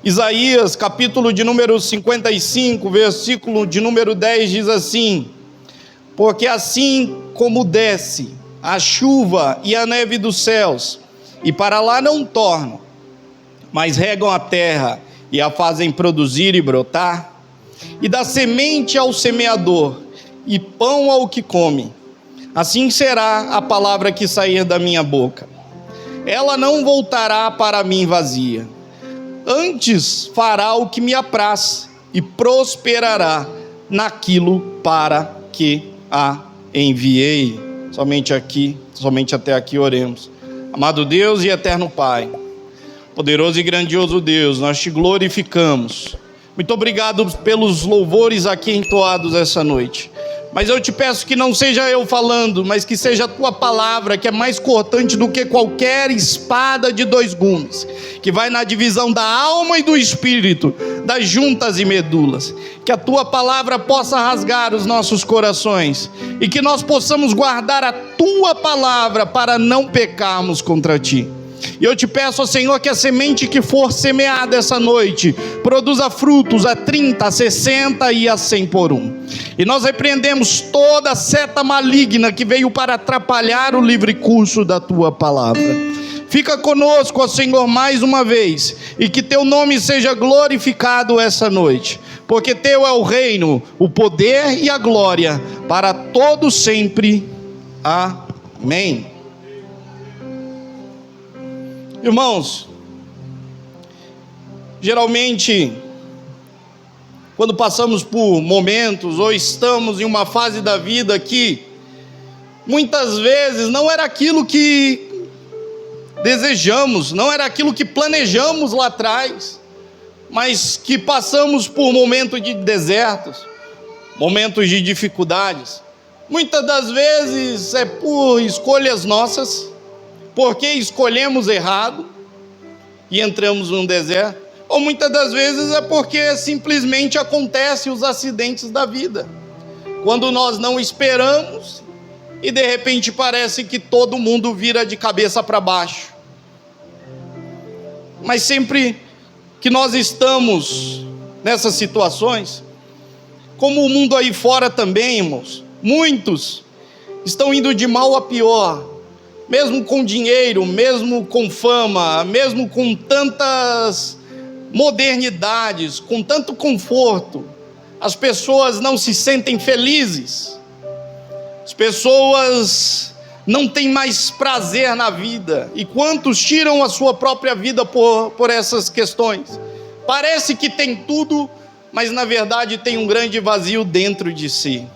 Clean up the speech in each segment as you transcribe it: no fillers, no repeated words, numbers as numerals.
Isaías, capítulo de número 55, versículo de número 10, diz assim: porque assim como desce a chuva e a neve dos céus, e para lá não tornam, mas regam a terra e a fazem produzir e brotar, e dá semente ao semeador e pão ao que come, assim será a palavra que sair da minha boca. Ela não voltará para mim vazia, antes fará o que me apraz e prosperará naquilo para que a enviei. Somente até aqui oremos. Amado Deus e eterno Pai, poderoso e grandioso Deus, nós te glorificamos. Muito obrigado pelos louvores aqui entoados essa noite. Mas eu te peço que não seja eu falando, mas que seja a tua palavra, que é mais cortante do que qualquer espada de dois gumes, que vai na divisão da alma e do espírito, das juntas e medulas. Que a tua palavra possa rasgar os nossos corações e que nós possamos guardar a tua palavra para não pecarmos contra ti. E eu te peço, ó Senhor, que a semente que for semeada essa noite produza frutos a 30, a 60 e a 100 por um. E nós repreendemos toda seta maligna que veio para atrapalhar o livre curso da tua palavra. Fica conosco, ó Senhor, mais uma vez, e que teu nome seja glorificado essa noite, porque teu é o reino, o poder e a glória para todo sempre. Amém. Irmãos, geralmente, quando passamos por momentos ou estamos em uma fase da vida que muitas vezes não era aquilo que desejamos, não era aquilo que planejamos lá atrás, mas que passamos por momentos de desertos, momentos de dificuldades. Muitas das vezes é por escolhas nossas, porque escolhemos errado e entramos num deserto, ou muitas das vezes é porque simplesmente acontecem os acidentes da vida, quando nós não esperamos e de repente parece que todo mundo vira de cabeça para baixo. Mas sempre que nós estamos nessas situações, como o mundo aí fora também, irmãos, muitos estão indo de mal a pior, mesmo com dinheiro, mesmo com fama, mesmo com tantas modernidades, com tanto conforto, as pessoas não se sentem felizes, as pessoas não têm mais prazer na vida, e quantos tiram a sua própria vida por essas questões? Parece que tem tudo, mas na verdade tem um grande vazio dentro de si,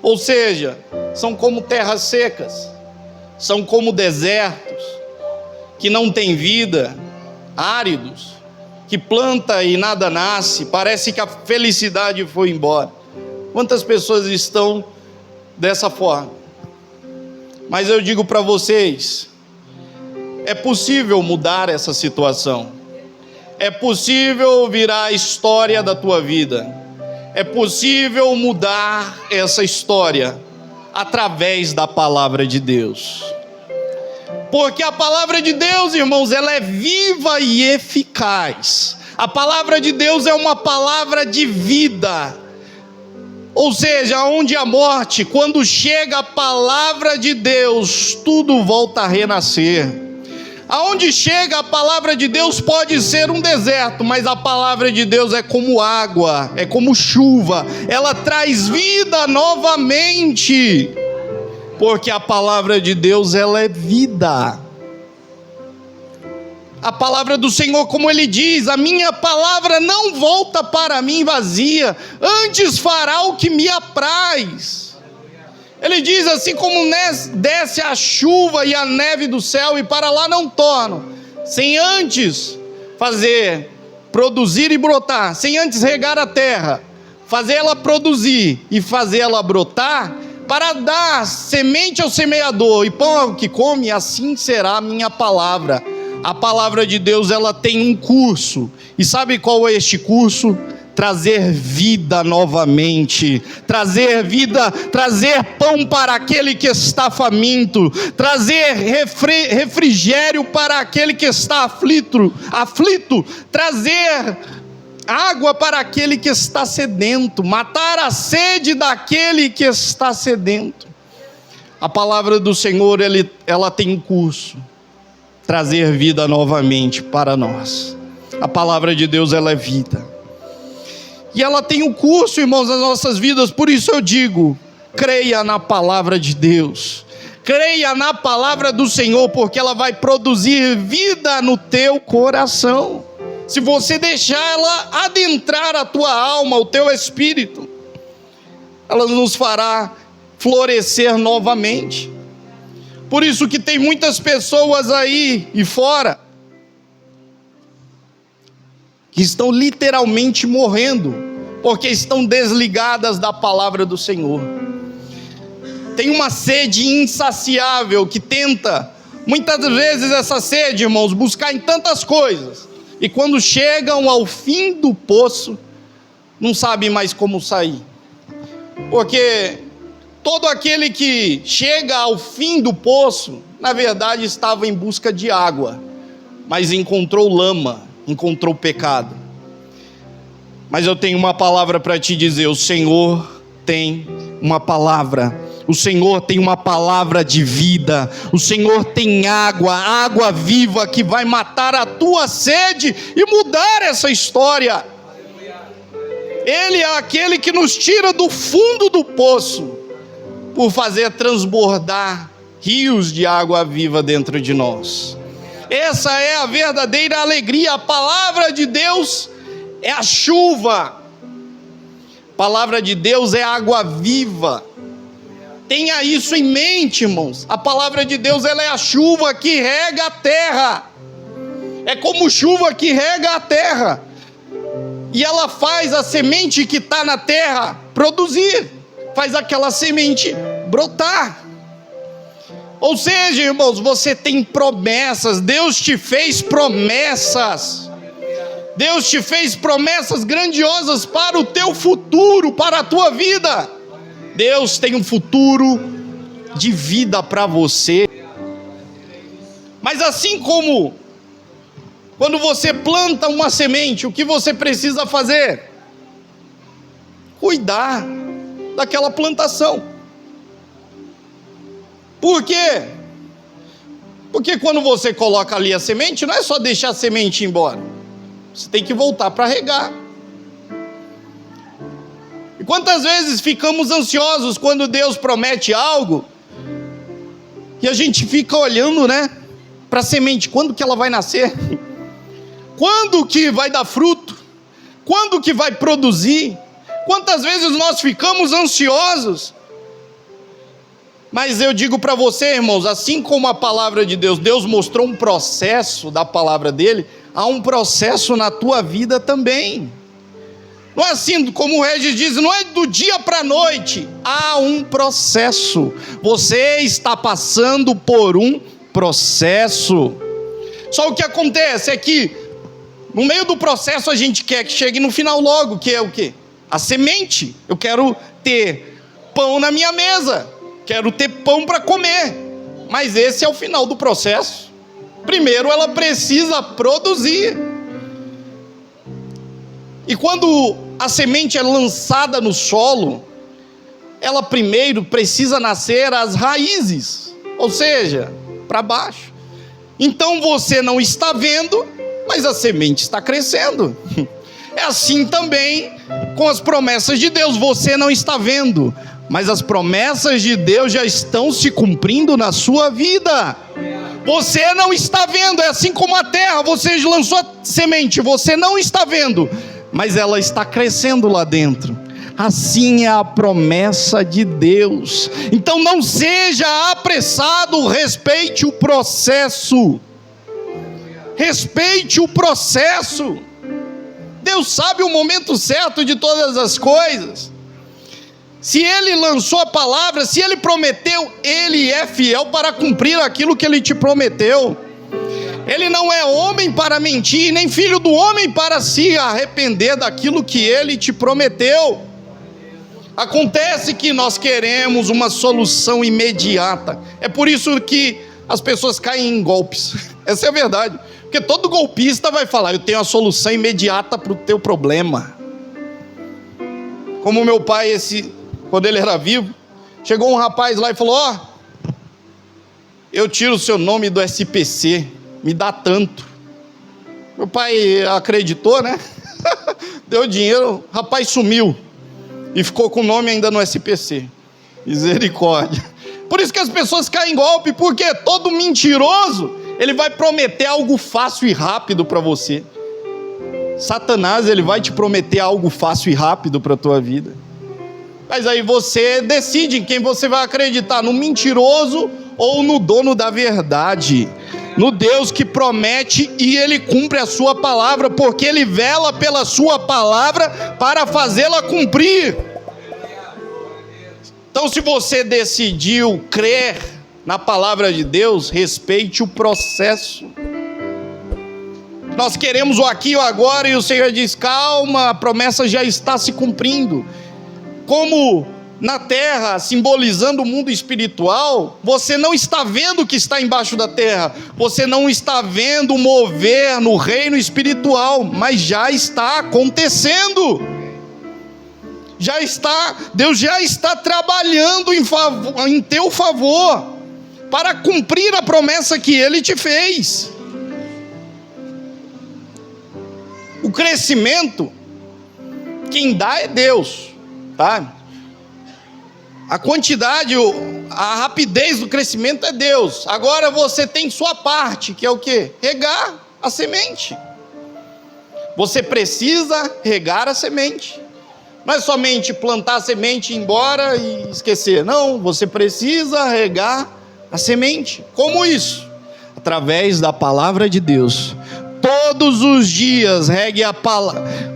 ou seja, são como terras secas, são como desertos, que não têm vida, áridos, que planta e nada nasce, parece que a felicidade foi embora. Quantas pessoas estão dessa forma? Mas eu digo para vocês, é possível mudar essa situação, é possível virar a história da tua vida, é possível mudar essa história, através da palavra de Deus, porque a palavra de Deus, irmãos, ela é viva e eficaz. A palavra de Deus é uma palavra de vida, ou seja, onde a morte, quando chega a palavra de Deus, tudo volta a renascer. Aonde chega a palavra de Deus pode ser um deserto, mas a palavra de Deus é como água, é como chuva, ela traz vida novamente, porque a palavra de Deus, ela é vida. A palavra do Senhor, como Ele diz, a minha palavra não volta para mim vazia, antes fará o que me apraz. Ele diz, assim como desce a chuva e a neve do céu e para lá não tornam, sem antes fazer produzir e brotar, sem antes regar a terra, fazer ela produzir e fazer ela brotar, para dar semente ao semeador e pão ao que come, assim será a minha palavra. A palavra de Deus, ela tem um curso, e sabe qual é este curso? trazer vida novamente, trazer vida, trazer pão para aquele que está faminto, trazer refrigério para aquele que está aflito, trazer água para aquele que está sedento, matar a sede daquele que está sedento. A palavra do Senhor, ela tem um curso, trazer vida novamente para nós. A palavra de Deus, ela é vida. E ela tem um curso, irmãos, nas nossas vidas. Por isso eu digo, creia na palavra de Deus, creia na palavra do Senhor, porque ela vai produzir vida no teu coração, se você deixar ela adentrar a tua alma, o teu espírito. Ela nos fará florescer novamente. Por isso que tem muitas pessoas aí e fora que estão literalmente morrendo, porque estão desligadas da palavra do Senhor. Tem uma sede insaciável que tenta, muitas vezes essa sede, irmãos, buscar em tantas coisas, e quando chegam ao fim do poço, não sabem mais como sair, porque todo aquele que chega ao fim do poço, na verdade estava em busca de água, mas encontrou lama, encontrou pecado. Mas eu tenho uma palavra para te dizer: o Senhor tem uma palavra, o Senhor tem uma palavra de vida, o Senhor tem água viva que vai matar a tua sede e mudar essa história. Ele é aquele que nos tira do fundo do poço, por fazer transbordar rios de água viva dentro de nós. Essa é a verdadeira alegria. A palavra de Deus é a chuva, a palavra de Deus é água viva. Tenha isso em mente, irmãos. A palavra de Deus, ela é a chuva que rega a terra. É como chuva que rega a terra, e ela faz a semente que está na terra produzir, faz aquela semente brotar. Ou seja, irmãos, você tem promessas. Deus te fez promessas. Deus te fez promessas grandiosas para o teu futuro, para a tua vida. Deus tem um futuro de vida para você. Mas assim como quando você planta uma semente, o que você precisa fazer? Cuidar daquela plantação. Por quê? Porque quando você coloca ali a semente, não é só deixar a semente ir embora. Você tem que voltar para regar. E quantas vezes ficamos ansiosos quando Deus promete algo, e a gente fica olhando, para a semente, quando que ela vai nascer? Quando que vai dar fruto? Quando que vai produzir? Quantas vezes nós ficamos ansiosos? Mas eu digo para você, irmãos, assim como a palavra de Deus, Deus mostrou um processo da palavra dele, há um processo na tua vida também. Não é assim como o Regis diz, não é do dia para a noite, há um processo. Você está passando por um processo. Só o que acontece é que no meio do processo a gente quer que chegue no final logo, que é o quê? A semente. Eu quero ter pão na minha mesa, quero ter pão para comer, mas esse é o final do processo. Primeiro ela precisa produzir. E quando a semente é lançada no solo, ela primeiro precisa nascer as raízes, ou seja, para baixo. Então você não está vendo, mas a semente está crescendo. É assim também com as promessas de Deus. Você não está vendo, mas as promessas de Deus já estão se cumprindo na sua vida. Você não está vendo, é assim como a terra. Você lançou a semente, você não está vendo, mas ela está crescendo lá dentro. Assim é a promessa de Deus. Então não seja apressado, respeite o processo. Respeite o processo. Deus sabe o momento certo de todas as coisas. Se Ele lançou a palavra, se Ele prometeu, Ele é fiel para cumprir aquilo que Ele te prometeu. Ele não é homem para mentir, nem filho do homem para se arrepender daquilo que ele te prometeu. Acontece que nós queremos uma solução imediata. É por isso que as pessoas caem em golpes. Essa é a verdade. Porque todo golpista vai falar: eu tenho a solução imediata para o teu problema. Como meu pai, quando ele era vivo, chegou um rapaz lá e falou: ó, eu tiro o seu nome do SPC, me dá tanto. Meu pai acreditou, né? Deu dinheiro, o rapaz sumiu e ficou com o nome ainda no SPC. Misericórdia. Por isso que as pessoas caem em golpe, porque todo mentiroso, ele vai prometer algo fácil e rápido para você. Satanás, ele vai te prometer algo fácil e rápido para a tua vida. Mas aí você decide em quem você vai acreditar, no mentiroso ou no dono da verdade, no Deus que promete e ele cumpre a sua palavra, porque ele vela pela sua palavra para fazê-la cumprir. Então, se você decidiu crer na palavra de Deus, respeite o processo. Nós queremos o aqui e o agora, e o Senhor diz: calma, a promessa já está se cumprindo. Como na terra, simbolizando o mundo espiritual, você não está vendo o que está embaixo da terra, você não está vendo mover no reino espiritual, mas já está acontecendo. Deus já está trabalhando em teu favor, para cumprir a promessa que Ele te fez. O crescimento, quem dá é Deus, tá? A quantidade, a rapidez do crescimento é Deus. Agora você tem sua parte, que é o quê? Regar a semente. Você precisa regar a semente. Não é somente plantar a semente e ir embora e esquecer. Não, você precisa regar a semente. Como isso? Através da palavra de Deus. Todos os dias regue a palavra.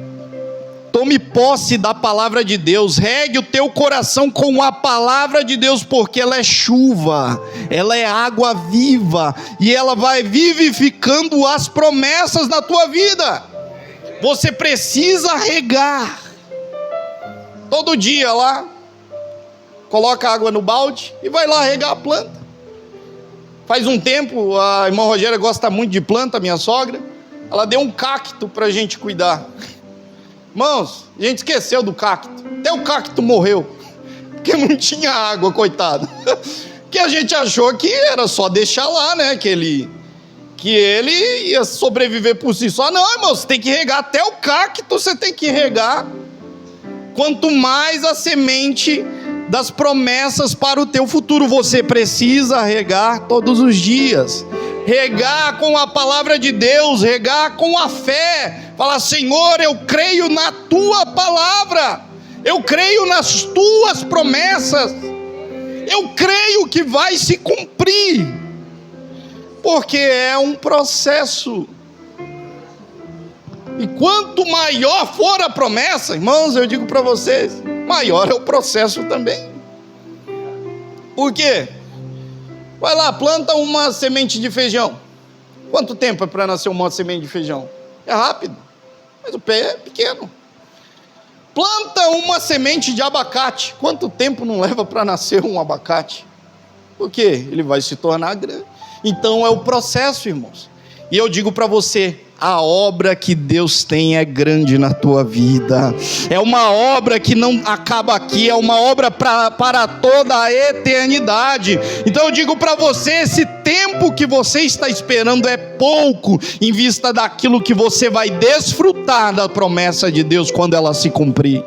Tome posse da palavra de Deus, regue o teu coração com a palavra de Deus, porque ela é chuva, ela é água viva, e ela vai vivificando as promessas na tua vida. Você precisa regar, todo dia lá, coloca água no balde, e vai lá regar a planta. Faz um tempo, a irmã Rogéria gosta muito de planta, minha sogra, ela deu um cacto para a gente cuidar. Irmãos, a gente esqueceu do cacto, até o cacto morreu, porque não tinha água, coitado, que a gente achou que era só deixar lá, né, que ele ia sobreviver por si só. Não, irmãos, você tem que regar, até o cacto você tem que regar. Quanto mais a semente das promessas para o teu futuro, você precisa regar todos os dias, regar com a palavra de Deus, regar com a fé. Fala: Senhor, eu creio na tua palavra, eu creio nas tuas promessas, eu creio que vai se cumprir, porque é um processo. E quanto maior for a promessa, irmãos, eu digo para vocês, maior é o processo também. Por quê? Vai lá, planta uma semente de feijão. Quanto tempo é para nascer uma semente de feijão? É rápido, mas o pé é pequeno. Planta uma semente de abacate. Quanto tempo não leva para nascer um abacate? Por quê? Ele vai se tornar grande. Então é o processo, irmãos. E eu digo para você, a obra que Deus tem é grande na tua vida. É uma obra que não acaba aqui, é uma obra para toda a eternidade. Então eu digo para você, esse tempo que você está esperando é pouco, em vista daquilo que você vai desfrutar da promessa de Deus quando ela se cumprir.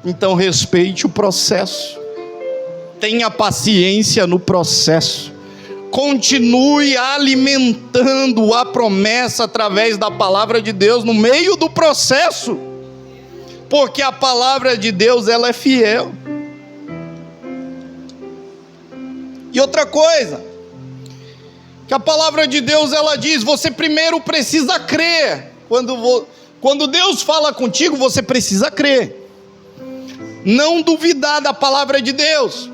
Então respeite o processo, tenha paciência no processo, continue alimentando a promessa através da palavra de Deus no meio do processo, porque a palavra de Deus, ela é fiel. E outra coisa, que a palavra de Deus, ela diz, você primeiro precisa crer. Quando Deus fala contigo, você precisa crer, não duvidar da palavra de Deus,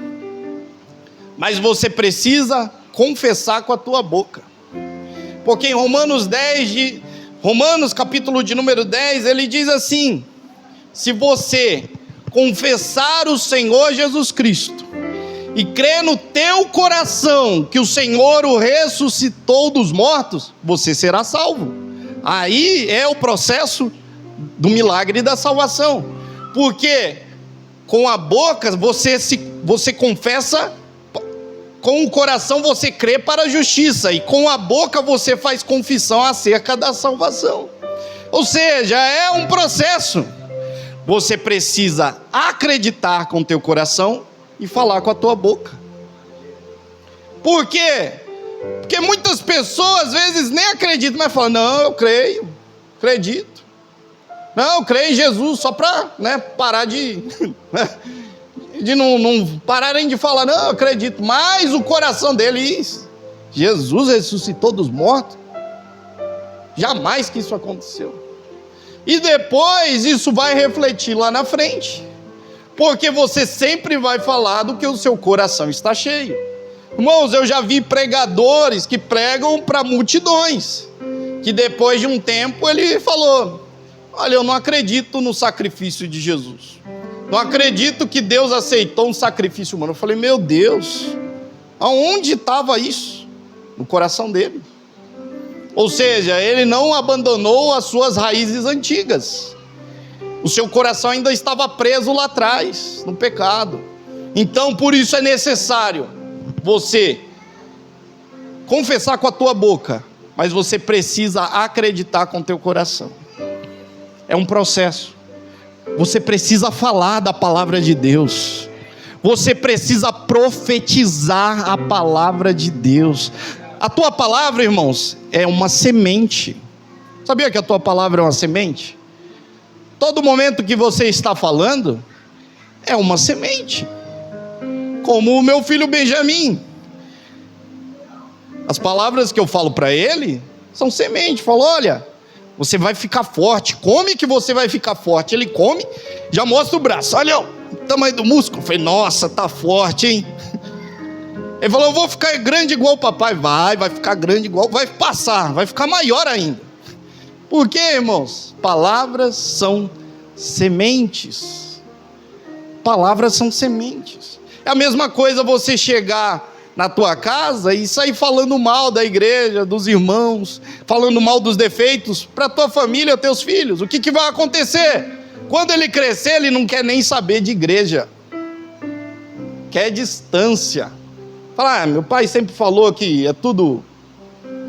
mas você precisa confessar com a tua boca. Porque em Romanos capítulo de número 10, ele diz assim: se você confessar o Senhor Jesus Cristo e crer no teu coração que o Senhor o ressuscitou dos mortos, você será salvo. Aí é o processo do milagre da salvação, porque com a boca você confessa, com o coração você crê para a justiça, e com a boca você faz confissão acerca da salvação. Ou seja, é um processo. Você precisa acreditar com o teu coração e falar com a tua boca. Por quê? Porque muitas pessoas às vezes nem acreditam, mas falam: não, eu creio, acredito. Não, eu creio em Jesus, só para parar de não pararem de falar: não, eu acredito. Mas o coração deles: Jesus ressuscitou dos mortos? Jamais que isso aconteceu. E depois isso vai refletir lá na frente, porque você sempre vai falar do que o seu coração está cheio. Irmãos, eu já vi pregadores que pregam para multidões, que depois de um tempo ele falou: olha, eu não acredito no sacrifício de Jesus, não acredito que Deus aceitou um sacrifício humano. Eu falei: meu Deus, aonde estava isso? No coração dele. Ou seja, ele não abandonou as suas raízes antigas. O seu coração ainda estava preso lá atrás, no pecado. Então, por isso é necessário você confessar com a tua boca, mas você precisa acreditar com o teu coração. É um processo. Você precisa falar da palavra de Deus. Você precisa profetizar a palavra de Deus. A tua palavra, irmãos, é uma semente. Sabia que a tua palavra é uma semente? Todo momento que você está falando é uma semente. Como o meu filho Benjamin. As palavras que eu falo para ele são semente. Falo: olha, você vai ficar forte, come que você vai ficar forte. Ele come, já mostra o braço: olha o tamanho do músculo. Eu falei: nossa, tá forte, hein? Ele falou: eu vou ficar grande igual o papai. Vai ficar grande igual, vai passar, vai ficar maior ainda. Por quê, irmãos? Palavras são sementes. Palavras são sementes. É a mesma coisa você chegar na tua casa e sair falando mal da igreja, dos irmãos, falando mal dos defeitos para tua família, teus filhos. O que vai acontecer? Quando ele crescer, ele não quer nem saber de igreja, quer distância. Fala: meu pai sempre falou que é tudo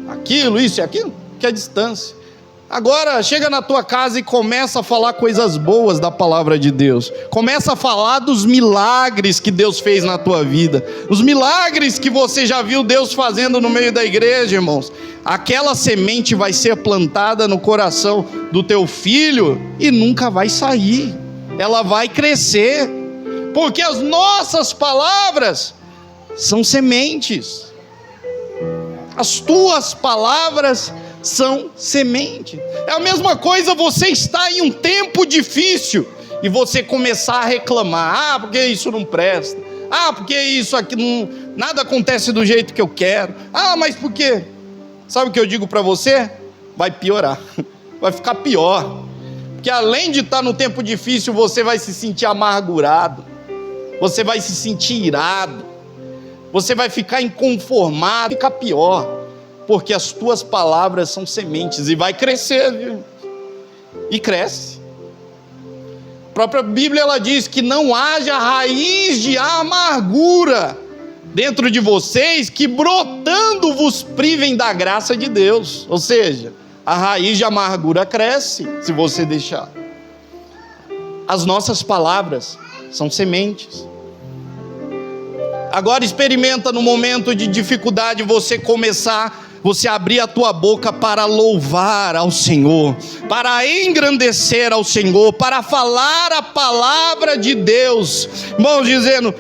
aquilo, isso e aquilo, quer distância. Agora chega na tua casa e começa a falar coisas boas da palavra de Deus. Começa a falar dos milagres que Deus fez na tua vida, os milagres que você já viu Deus fazendo no meio da igreja, irmãos. Aquela semente vai ser plantada no coração do teu filho e nunca vai sair. Ela vai crescer, porque as nossas palavras são sementes. As tuas palavras são semente. É a mesma coisa você estar em um tempo difícil e você começar a reclamar: porque isso não presta, porque isso aqui não, nada acontece do jeito que eu quero, mas por quê? Sabe o que eu digo para você? Vai piorar, vai ficar pior, porque além de estar no tempo difícil, você vai se sentir amargurado, você vai se sentir irado, você vai ficar inconformado, fica pior, porque as tuas palavras são sementes e vai crescer, viu? E cresce. A própria Bíblia ela diz que não haja raiz de amargura dentro de vocês, que brotando vos privem da graça de Deus. Ou seja, a raiz de amargura cresce se você deixar. As nossas palavras são sementes. Agora experimenta no momento de dificuldade você abrir a tua boca para louvar ao Senhor, para engrandecer ao Senhor, para falar a palavra de Deus. Irmãos, dizendo: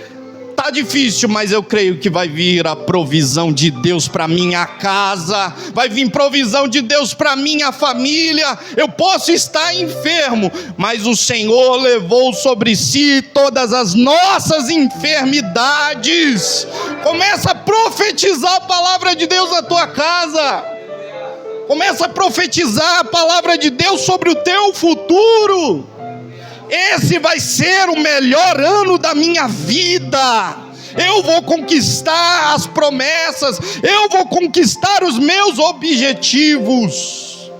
tá difícil, mas eu creio que vai vir a provisão de Deus para minha casa, vai vir provisão de Deus para minha família. Eu posso estar enfermo, mas o Senhor levou sobre si todas as nossas enfermidades. Começa a profetizar a palavra de Deus na tua casa. Começa a profetizar a palavra de Deus sobre o teu futuro. Esse vai ser o melhor ano da minha vida. Eu vou conquistar as promessas. Eu vou conquistar os meus objetivos.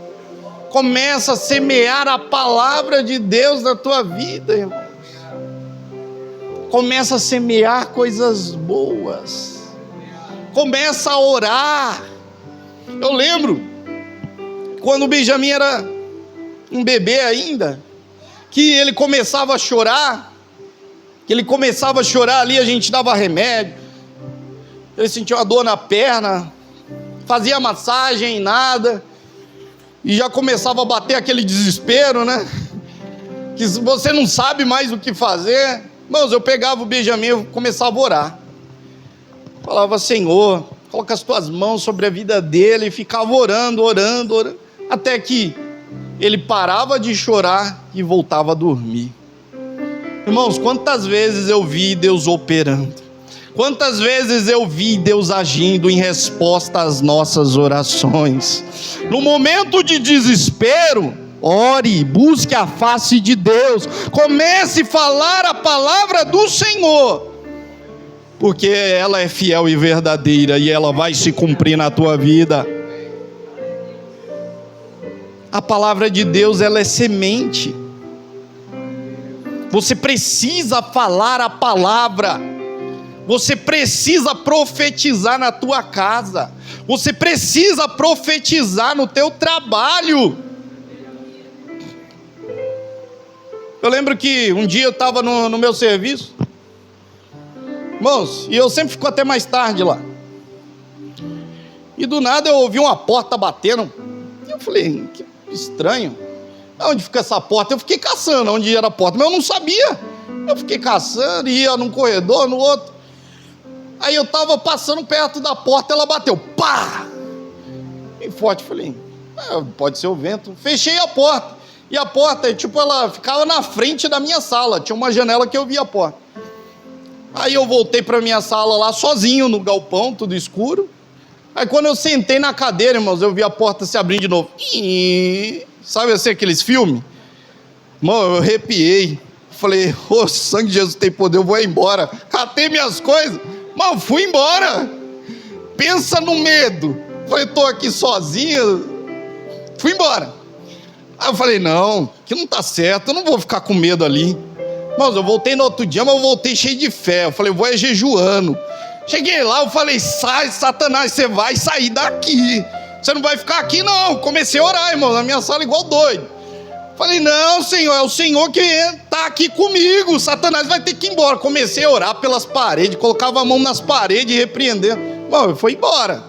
Começa a semear a palavra de Deus na tua vida, irmãos. Começa a semear coisas boas. Começa a orar. Eu lembro quando o Benjamin era um bebê ainda, que ele começava a chorar, ali, a gente dava remédio, ele sentia uma dor na perna, fazia massagem, nada, e já começava a bater aquele desespero, né? Que você não sabe mais o que fazer. Irmãos, eu pegava o Benjamin e começava a orar. Falava: Senhor, coloca as tuas mãos sobre a vida dele, e ficava orando, até que ele parava de chorar e voltava a dormir. Irmãos, quantas vezes eu vi Deus operando, quantas vezes eu vi Deus agindo em resposta às nossas orações. No momento de desespero, ore, busque a face de Deus, comece a falar a palavra do Senhor, porque ela é fiel e verdadeira, e ela vai se cumprir na tua vida. A palavra de Deus, ela é semente. Você precisa falar a palavra. Você precisa profetizar na tua casa. Você precisa profetizar no teu trabalho. Eu lembro que um dia eu estava no meu serviço, irmãos, e eu sempre fico até mais tarde lá. E do nada eu ouvi uma porta batendo. Eu falei: que estranho, onde fica essa porta? Eu fiquei caçando onde era a porta, mas eu não sabia. Eu fiquei caçando, ia num corredor, no outro. Aí eu estava passando perto da porta, ela bateu, pá! Bem forte. Falei: pode ser o vento. Fechei a porta. E a porta, ela ficava na frente da minha sala. Tinha uma janela que eu via a porta. Aí eu voltei para minha sala lá, sozinho, no galpão, tudo escuro. Aí quando eu sentei na cadeira, irmãos, eu vi a porta se abrindo de novo. Sabe assim, aqueles filmes? Irmão, eu arrepiei. Falei: o sangue de Jesus tem poder, eu vou embora. Catei minhas coisas, mas fui embora. Pensa no medo. Falei: estou aqui sozinho. Fui embora. Aí eu falei: não, que não está certo, eu não vou ficar com medo ali. Irmãos, eu voltei no outro dia, mas eu voltei cheio de fé. Eu falei: vou jejuando. Cheguei lá, eu falei: sai, Satanás, você vai sair daqui. Você não vai ficar aqui, não. Comecei a orar, irmão, na minha sala igual doido. Falei: não, Senhor, é o Senhor que está aqui comigo. Satanás vai ter que ir embora. Comecei a orar pelas paredes, colocava a mão nas paredes e repreendendo. Bom, foi embora.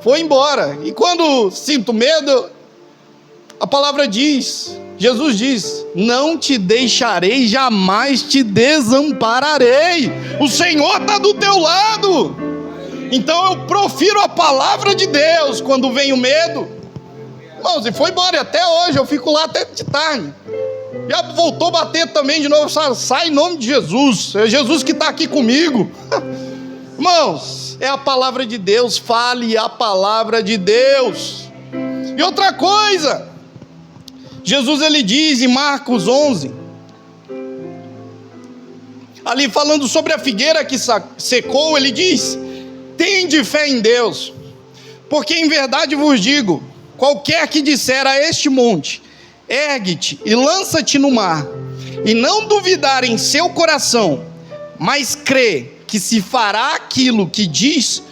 Foi embora. E quando sinto medo, a palavra diz, Jesus diz: não te deixarei, jamais te desampararei. O Senhor está do teu lado. Então eu profiro a palavra de Deus quando vem o medo. Irmãos, e foi embora, e até hoje eu fico lá até de tarde. Já voltou a bater também de novo. Sai em nome de Jesus, é Jesus que está aqui comigo. Irmãos, é a palavra de Deus. Fale a palavra de Deus. E outra coisa, Jesus, ele diz em Marcos 11, ali falando sobre a figueira que secou, ele diz: tende fé em Deus, porque em verdade vos digo, qualquer que disser a este monte, ergue-te e lança-te no mar, e não duvidar em seu coração, mas crê que se fará aquilo que diz,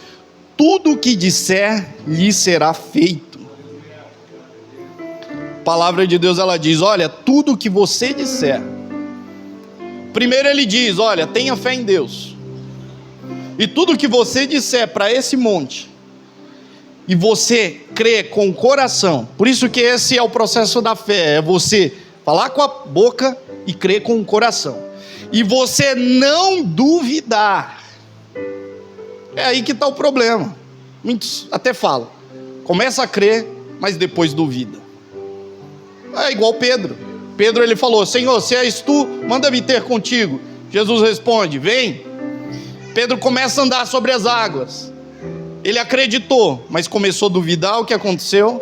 tudo o que disser lhe será feito. A palavra de Deus, ela diz: olha, tudo o que você disser. Primeiro ele diz: olha, tenha fé em Deus. E tudo que você disser para esse monte, e você crê com o coração, por isso que esse é o processo da fé, é você falar com a boca e crer com o coração, e você não duvidar. É aí que está o problema. Muitos até falam, começa a crer, mas depois duvida. É igual Pedro. Pedro, ele falou: Senhor, se és tu, manda-me ter contigo. Jesus responde: vem. Pedro começa a andar sobre as águas. Ele acreditou, mas começou a duvidar. O que aconteceu?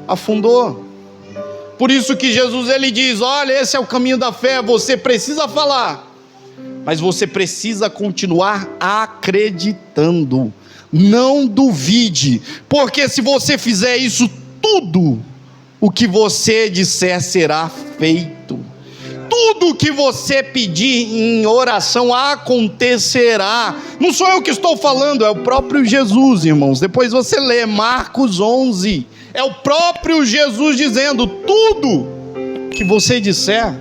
Afundou. Por isso que Jesus ele diz: olha, esse é o caminho da fé. Você precisa falar, mas você precisa continuar acreditando. Não duvide, porque se você fizer isso, tudo o que você disser será feito. Tudo o que você pedir em oração acontecerá. Não sou eu que estou falando, é o próprio Jesus, irmãos. Depois você lê Marcos 11. É o próprio Jesus dizendo: tudo que você disser,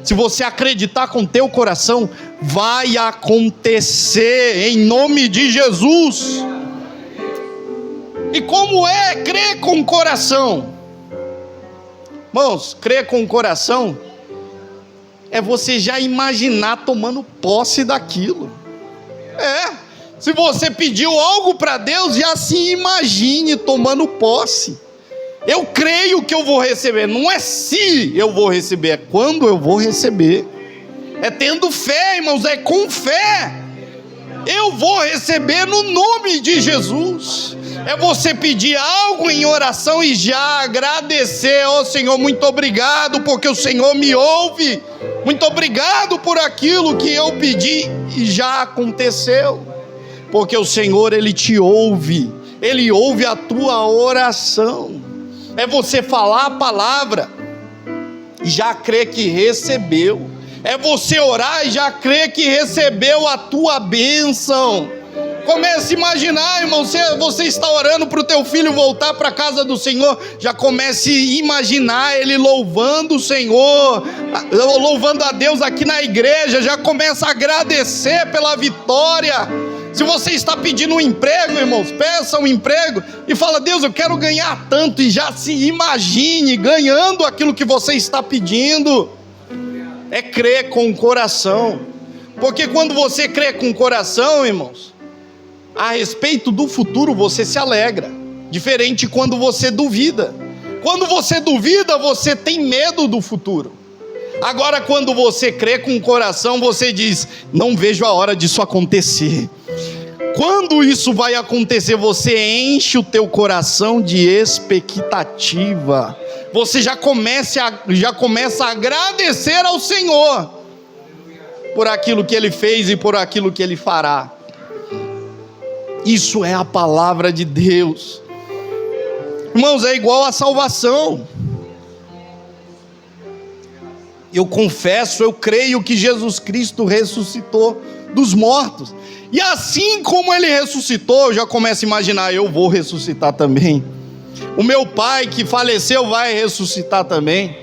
se você acreditar com teu coração, vai acontecer em nome de Jesus. E como é crer com o coração? Irmãos, crer com o coração é você já imaginar tomando posse daquilo. Se você pediu algo para Deus, já se imagine tomando posse. Eu creio que eu vou receber. Não é se eu vou receber, é quando eu vou receber. É tendo fé, irmãos, é com fé. Eu vou receber no nome de Jesus. É você pedir algo em oração e já agradecer: ó Senhor, muito obrigado porque o Senhor me ouve. Muito obrigado por aquilo que eu pedi e já aconteceu. Porque o Senhor, Ele te ouve. Ele ouve a tua oração. É você falar a palavra e já crer que recebeu. É você orar e já crer que recebeu a tua bênção. Comece a imaginar, irmão, você está orando para o teu filho voltar para a casa do Senhor, já comece a imaginar ele louvando o Senhor, louvando a Deus aqui na igreja, já começa a agradecer pela vitória. Se você está pedindo um emprego, irmãos, peça um emprego e fala: Deus, eu quero ganhar tanto, e já se imagine ganhando aquilo que você está pedindo. É crer com o coração, porque quando você crê com o coração, irmãos, a respeito do futuro você se alegra, diferente quando você duvida. Quando você duvida, você tem medo do futuro. Agora, quando você crê com o coração, você diz: não vejo a hora disso acontecer. Quando isso vai acontecer, você enche o teu coração de expectativa. Você já começa a agradecer ao Senhor por aquilo que Ele fez e por aquilo que Ele fará. Isso é a palavra de Deus. Irmãos, é igual a salvação. Eu confesso, eu creio que Jesus Cristo ressuscitou dos mortos. E assim como Ele ressuscitou, eu já começo a imaginar: eu vou ressuscitar também. O meu pai que faleceu vai ressuscitar também.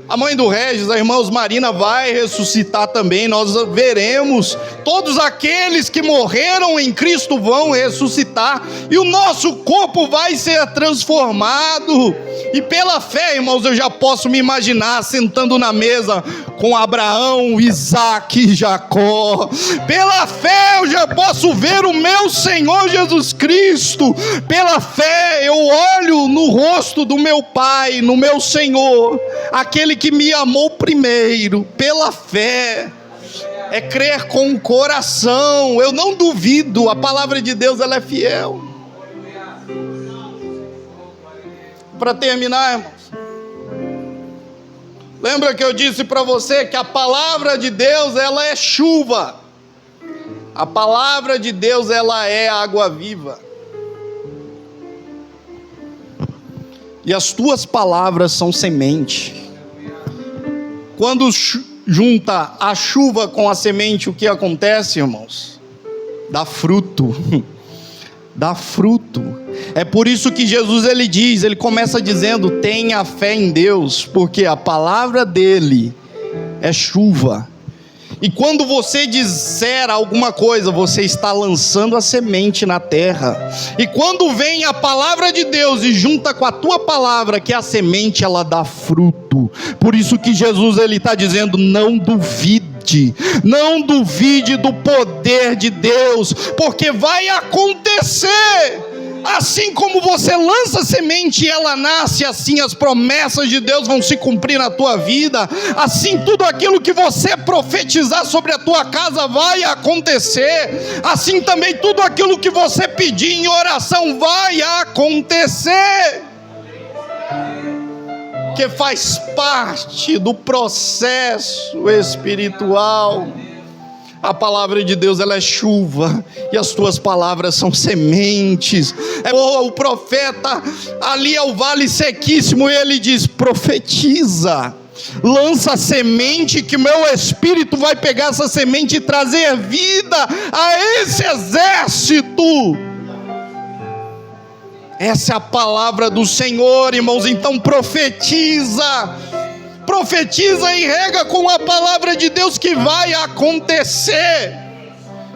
A mãe do Regis, a irmã Osmarina, vai ressuscitar também. Nós veremos, todos aqueles que morreram em Cristo vão ressuscitar, e o nosso corpo vai ser transformado. E pela fé, irmãos, eu já posso me imaginar sentando na mesa com Abraão, Isaac e Jacó. Pela fé eu já posso ver o meu Senhor Jesus Cristo. Pela fé eu olho no rosto do meu Pai, no meu Senhor, aquele que me amou primeiro. Pela fé é crer com o coração. Eu não duvido, a palavra de Deus ela é fiel. Para terminar, irmãos, lembra que eu disse para você que a palavra de Deus ela é chuva. A palavra de Deus ela é água viva. E as tuas palavras são semente. Quando junta a chuva com a semente, o que acontece, irmãos? Dá fruto. Dá fruto. É por isso que Jesus ele começa dizendo: tenha fé em Deus, porque a palavra dele é chuva. E quando você disser alguma coisa, você está lançando a semente na terra. E quando vem a palavra de Deus e junta com a tua palavra, que é a semente, ela dá fruto. Por isso que Jesus ele está dizendo: não duvide. Não duvide do poder de Deus, porque vai acontecer. Assim como você lança a semente e ela nasce, assim as promessas de Deus vão se cumprir na tua vida. Assim tudo aquilo que você profetizar sobre a tua casa vai acontecer. Assim também tudo aquilo que você pedir em oração vai acontecer. Que faz parte do processo espiritual. A palavra de Deus, ela é chuva, e as tuas palavras são sementes. O profeta ali é o vale sequíssimo, e ele diz: profetiza, lança a semente, que meu espírito vai pegar essa semente e trazer vida a esse exército. Essa é a palavra do Senhor, irmãos. Então profetiza e rega com a palavra de Deus que vai acontecer.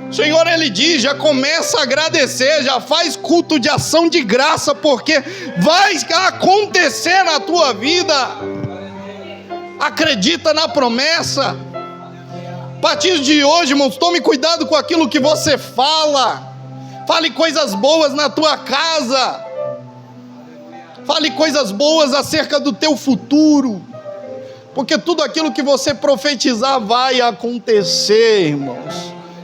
O Senhor, Ele diz, já começa a agradecer, já faz culto de ação de graça, porque vai acontecer na tua vida. Acredita na promessa. A partir de hoje, irmãos, tome cuidado com aquilo que você fala. Fale coisas boas na tua casa. Fale coisas boas acerca do teu futuro. Porque tudo aquilo que você profetizar vai acontecer, irmãos.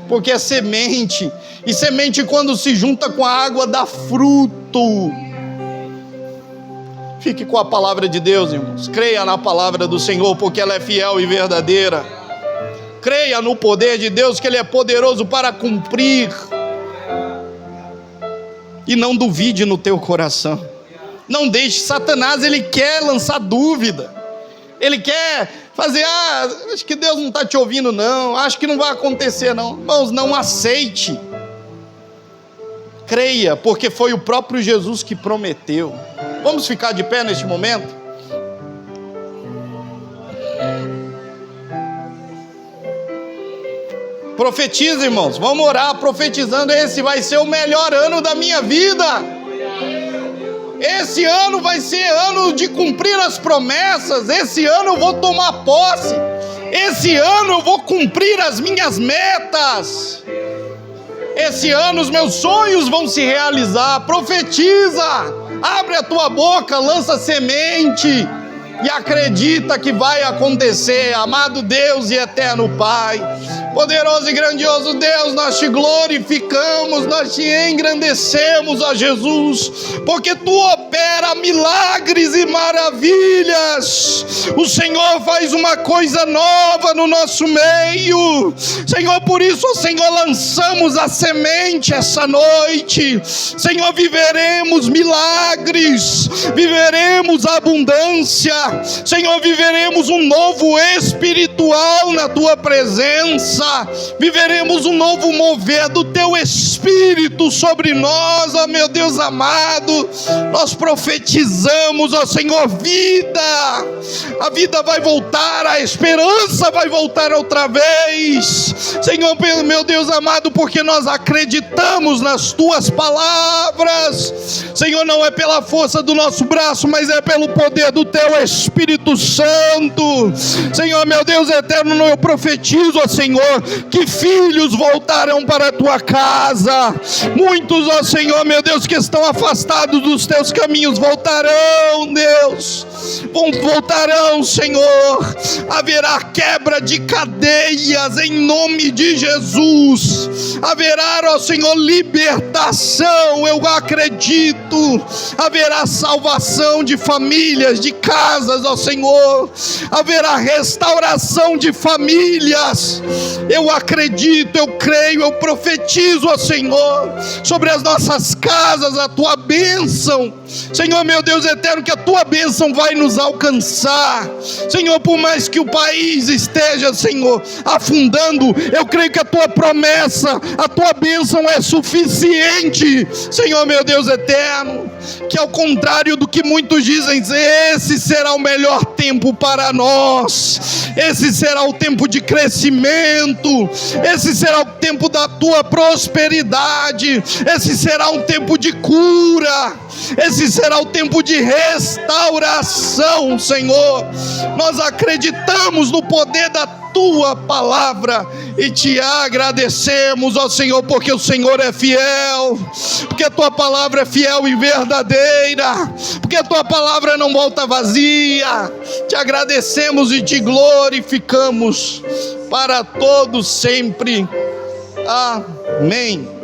Porque é semente. E semente, quando se junta com a água, dá fruto. Fique com a palavra de Deus, irmãos. Creia na palavra do Senhor, porque ela é fiel e verdadeira. Creia no poder de Deus, que Ele é poderoso para cumprir. E não duvide no teu coração. Não deixe. Satanás, ele quer lançar dúvida. Ele quer fazer: acho que Deus não está te ouvindo não, acho que não vai acontecer não. Irmãos, não aceite. Creia, porque foi o próprio Jesus que prometeu. Vamos ficar de pé neste momento? Profetiza, irmãos, vamos orar profetizando: esse vai ser o melhor ano da minha vida. Esse ano vai ser ano de cumprir as promessas. Esse ano eu vou tomar posse. Esse ano eu vou cumprir as minhas metas. Esse ano os meus sonhos vão se realizar. Profetiza, abre a tua boca, lança semente e acredita que vai acontecer. Amado Deus e eterno Pai, poderoso e grandioso Deus, nós te glorificamos, nós te engrandecemos, ó Jesus, porque tu opera milagres e maravilhas. O Senhor faz uma coisa nova no nosso meio, Senhor. Por isso, Senhor, lançamos a semente essa noite. Senhor, viveremos milagres, viveremos abundância, Senhor, viveremos um novo espiritual na tua presença. Viveremos um novo mover do teu Espírito sobre nós, ó meu Deus amado. Nós profetizamos, ó Senhor, vida. A vida vai voltar, a esperança vai voltar outra vez, Senhor, meu Deus amado, porque nós acreditamos nas tuas palavras. Senhor, não é pela força do nosso braço, mas é pelo poder do teu Espírito Santo. Senhor, meu Deus eterno, eu profetizo, ó Senhor, que filhos voltarão para a tua casa. Muitos, ó Senhor, meu Deus, que estão afastados dos teus caminhos voltarão, Deus. Voltarão, Senhor. Haverá quebra de cadeias em nome de Jesus. Haverá, ó Senhor, libertação, eu acredito. Haverá salvação de famílias, de casas, ó Senhor. Haverá restauração de famílias. Eu acredito, eu creio, eu profetizo, ó Senhor, sobre as nossas casas, a tua bênção. Senhor, meu Deus eterno, que a tua bênção vai nos alcançar. Senhor, por mais que o país esteja, Senhor, afundando, eu creio que a tua promessa, a tua bênção é suficiente. Senhor, meu Deus eterno, que ao contrário do que muitos dizem, esse será o melhor tempo para nós. Esse será o tempo de crescimento. Esse será o tempo da tua prosperidade. Esse será um tempo de cura. esse será o tempo de restauração, Senhor. Nós acreditamos no poder da Tua palavra e Te agradecemos, ó Senhor, porque o Senhor é fiel, porque a Tua palavra é fiel e verdadeira, porque a Tua palavra não volta vazia. Te agradecemos e Te glorificamos para todos sempre. Amém.